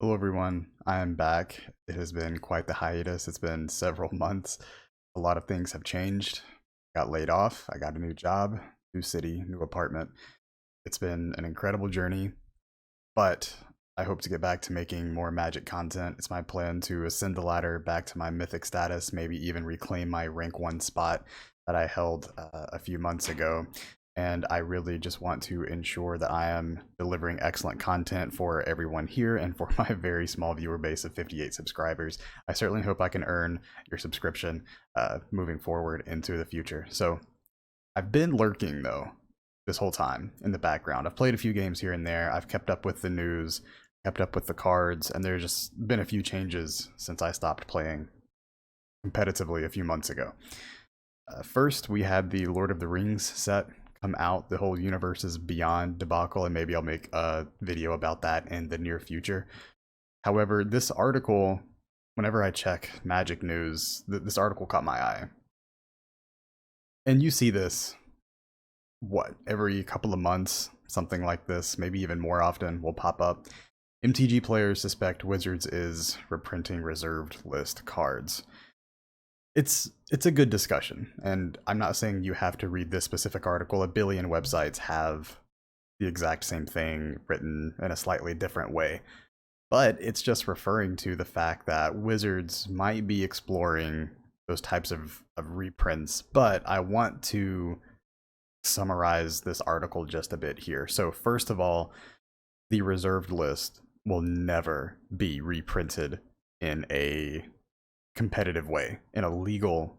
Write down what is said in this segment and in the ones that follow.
Hello everyone, I am back. It has been quite the hiatus. It's been several months. A lot of things have changed. Got laid off, I got a new job, new city, new apartment. It's been an incredible journey, but I hope to get back to making more Magic content. It's my plan to ascend the ladder back to my mythic status, maybe even reclaim my rank 1 spot that I held a few months ago. And I really just want to ensure that I am delivering excellent content for everyone here and for my very small viewer base of 58 subscribers. I certainly hope I can earn your subscription moving forward into the future. So I've been lurking though this whole time in the background. I've played a few games here and there. I've kept up with the news, kept up with the cards, and there's just been a few changes since I stopped playing competitively a few months ago. First, we had the Lord of the Rings set come out, the whole Universes Beyond debacle, and maybe I'll make a video about that in the near future. However, this article, whenever I check Magic news, this article caught my eye. And you see this, what, every couple of months, something like this, maybe even more often, will pop up. MTG players suspect Wizards is reprinting reserved list cards. It's a good discussion, and I'm not saying you have to read this specific article. A billion websites have the exact same thing written in a slightly different way. But it's just referring to the fact that Wizards might be exploring those types of reprints, but I want to summarize this article just a bit here. So first of all, the reserved list will never be reprinted in a competitive way, in a legal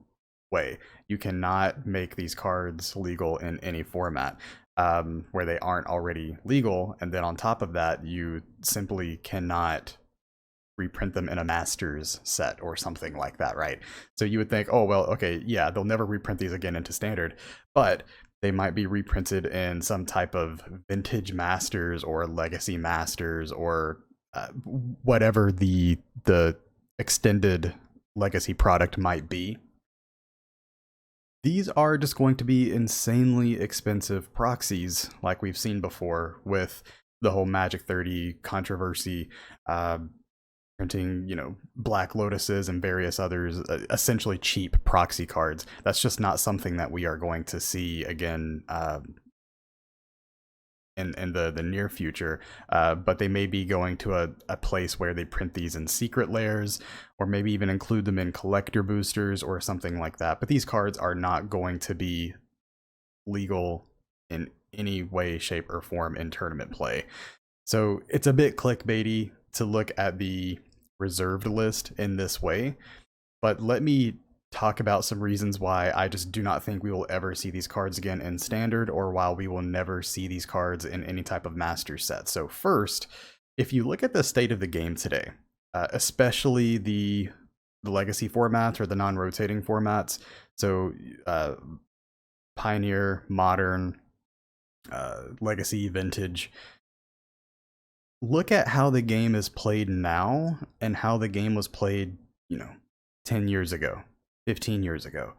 way. You cannot make these cards legal in any format where they aren't already legal, and then on top of that, you simply cannot reprint them in a Masters set or something like that, right? So you would think, oh, well, okay, yeah, they'll never reprint these again into Standard, but they might be reprinted in some type of Vintage Masters or Legacy Masters or whatever the extended Legacy product might be. These are just going to be insanely expensive proxies, like we've seen before with the whole Magic 30 controversy, printing, Black Lotuses and various others, essentially cheap proxy cards. That's just not something that we are going to see again in the near future, but they may be going to a place where they print these in secret layers, or maybe even include them in collector boosters or something like that. But these cards are not going to be legal in any way, shape, or form in tournament play. So it's a bit clickbaity to look at the reserved list in this way, but let me talk about some reasons why I just do not think we will ever see these cards again in Standard, or while we will never see these cards in any type of Master set. So first, if you look at the state of the game today, especially the Legacy formats or the non-rotating formats, so Pioneer, Modern, Legacy, Vintage, look at how the game is played now and how the game was played, 10 years ago. 15 years ago.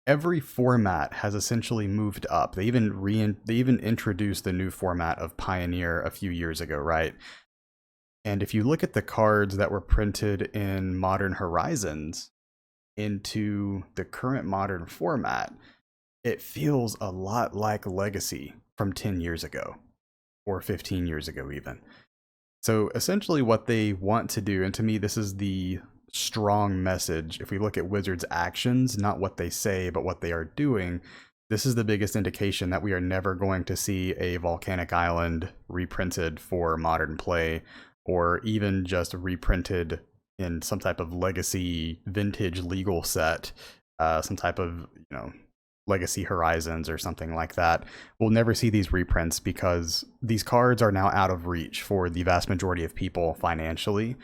Every format has essentially moved up. They even introduced the new format of Pioneer a few years ago, right? And if you look at the cards that were printed in Modern Horizons into the current Modern format, it feels a lot like Legacy from 10 years ago, or 15 years ago even. So essentially what they want to do, and to me this is the strong message, if we look at Wizards' actions, not what they say, but what they are doing, this is the biggest indication that we are never going to see a Volcanic Island reprinted for Modern play, or even just reprinted in some type of Legacy Vintage legal set, some type of, Legacy Horizons or something like that. We'll never see these reprints because these cards are now out of reach for the vast majority of people financially.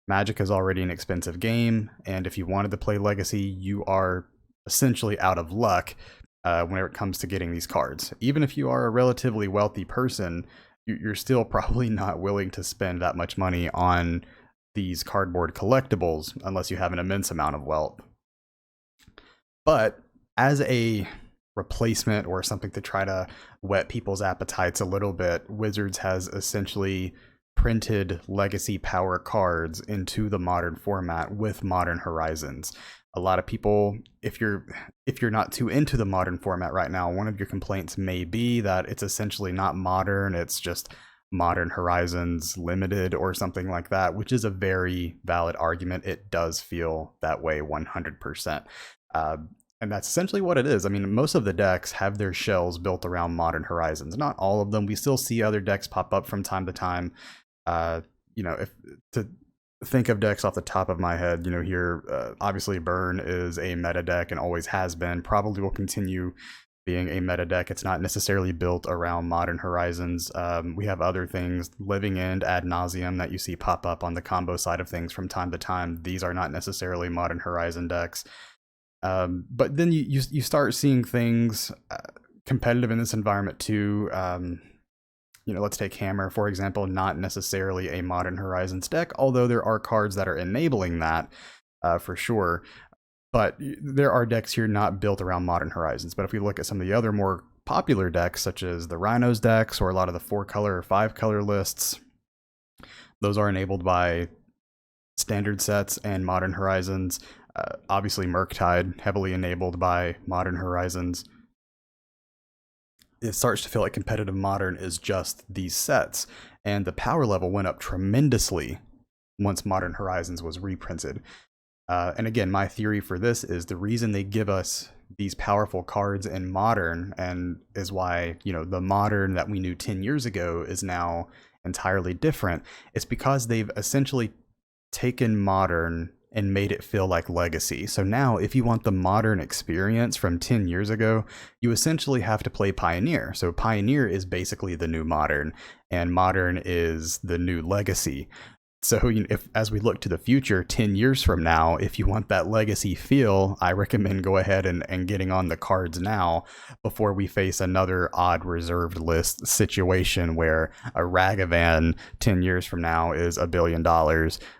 Magic is already an expensive game, and if you wanted to play Legacy, you are essentially out of luck whenever it comes to getting these cards. Even if you are a relatively wealthy person, you're still probably not willing to spend that much money on these cardboard collectibles unless you have an immense amount of wealth. But as a replacement or something to try to whet people's appetites a little bit, Wizards has essentially printed legacy power cards into the modern format with Modern Horizons. A lot of people, if you're not too into the modern format right now, one of your complaints may be that it's essentially not modern, it's just Modern Horizons Limited or something like that, which is a very valid argument. It does feel that way 100%. And that's essentially what it is. I mean, most of the decks have their shells built around Modern Horizons. Not all of them. We still see other decks pop up from time to time. If to think of decks off the top of my head, here, obviously Burn is a meta deck and always has been, probably will continue being a meta deck. It's not necessarily built around Modern Horizons. We have other things, Living End, Ad Nauseam, that you see pop up on the combo side of things from time to time. These are not necessarily Modern Horizon decks. But then you start seeing things competitive in this environment too. Let's take Hammer, for example, not necessarily a Modern Horizons deck, although there are cards that are enabling that for sure. But there are decks here not built around Modern Horizons. But if we look at some of the other more popular decks, such as the Rhinos decks or a lot of the 4-color or 5-color lists, those are enabled by standard sets and Modern Horizons. Obviously, Murktide, heavily enabled by Modern Horizons. It starts to feel like competitive Modern is just these sets, and the power level went up tremendously once Modern Horizons was reprinted. And again, my theory for this is the reason they give us these powerful cards in Modern, and is why, the Modern that we knew 10 years ago is now entirely different. It's because they've essentially taken Modern and made it feel like Legacy. So now, if you want the Modern experience from 10 years ago, you essentially have to play Pioneer. So Pioneer is basically the new Modern, and Modern is the new Legacy. So as we look to the future, 10 years from now, if you want that Legacy feel, I recommend go ahead and getting on the cards now before we face another odd reserved list situation where a Ragavan 10 years from now is $1 billion,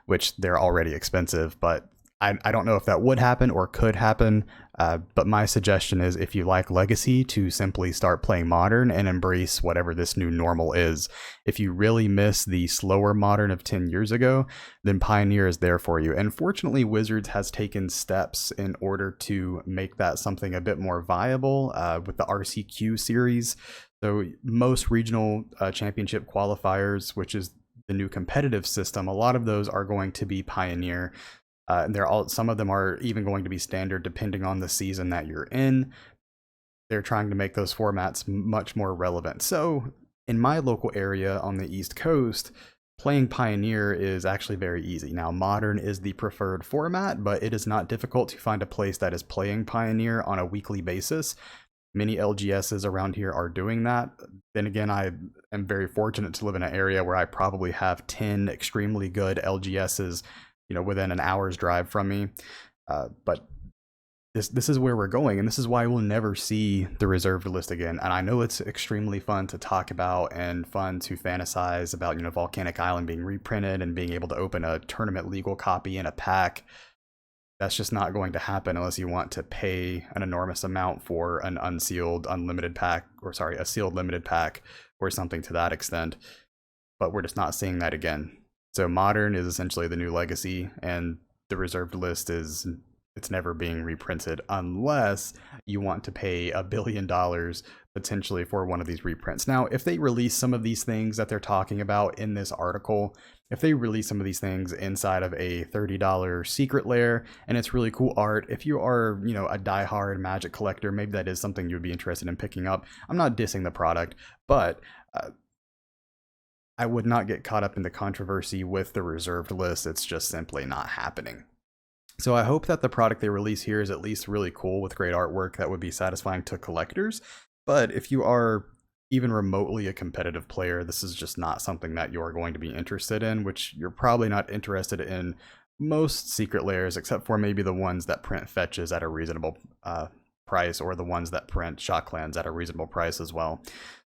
which they're already expensive, but I don't know if that would happen or could happen, but my suggestion is, if you like Legacy, to simply start playing Modern and embrace whatever this new normal is. If you really miss the slower Modern of 10 years ago, then Pioneer is there for you. And fortunately, Wizards has taken steps in order to make that something a bit more viable with the RCQ series. So most regional championship qualifiers, which is the new competitive system, a lot of those are going to be Pioneer. And some of them are even going to be standard depending on the season that you're in. They're trying to make those formats much more relevant. So in my local area on the East Coast, playing Pioneer is actually very easy. Now, Modern is the preferred format, but it is not difficult to find a place that is playing Pioneer on a weekly basis. Many LGSs around here are doing that. Then again, I am very fortunate to live in an area where I probably have 10 extremely good LGSs within an hour's drive from me. But this is where we're going, and this is why we'll never see the reserved list again. And I know it's extremely fun to talk about and fun to fantasize about, Volcanic Island being reprinted and being able to open a tournament legal copy in a pack. That's just not going to happen unless you want to pay an enormous amount for an unsealed unlimited pack, a sealed limited pack or something to that extent. But we're just not seeing that again. So Modern is essentially the new Legacy, and the reserved list it's never being reprinted unless you want to pay $1 billion potentially for one of these reprints. Now, if they release some of these things that they're talking about in this article, if they release some of these things inside of a $30 secret lair and it's really cool art, if you are, a diehard Magic collector, maybe that is something you'd be interested in picking up. I'm not dissing the product, but I would not get caught up in the controversy with the reserved list. It's just simply not happening. So I hope that the product they release here is at least really cool with great artwork that would be satisfying to collectors. But if you are even remotely a competitive player, this is just not something that you're going to be interested in, which you're probably not interested in most secret lairs, except for maybe the ones that print fetches at a reasonable price, or the ones that print shock lands at a reasonable price as well.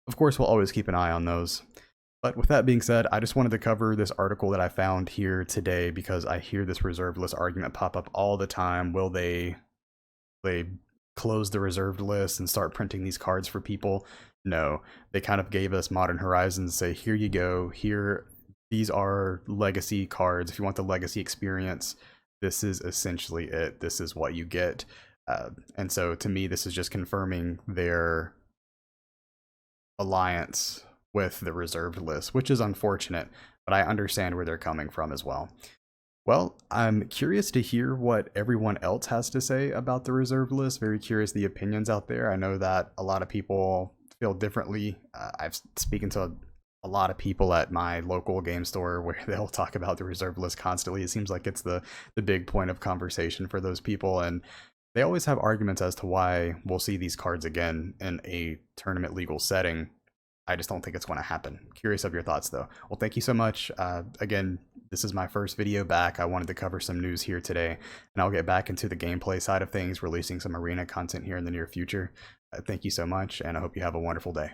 Of course, we'll always keep an eye on those. But with that being said, I just wanted to cover this article that I found here today because I hear this reserved list argument pop up all the time. Will they close the reserved list and start printing these cards for people. No, they kind of gave us Modern Horizons, say, here you go, here, these are legacy cards. If you want the legacy experience, this is essentially it. This is what you get. And so to me, this is just confirming their alliance with the reserved list, which is unfortunate, but I understand where they're coming from as well. Well, I'm curious to hear what everyone else has to say about the reserved list. Very curious the opinions out there. I know that a lot of people feel differently. I've speaking to a lot of people at my local game store where they'll talk about the reserved list constantly. It seems like it's the big point of conversation for those people, and they always have arguments as to why we'll see these cards again in a tournament legal setting. I just don't think it's going to happen. Curious of your thoughts, though. Well, thank you so much. Again, this is my first video back. I wanted to cover some news here today, and I'll get back into the gameplay side of things, releasing some arena content here in the near future. Thank you so much, and I hope you have a wonderful day.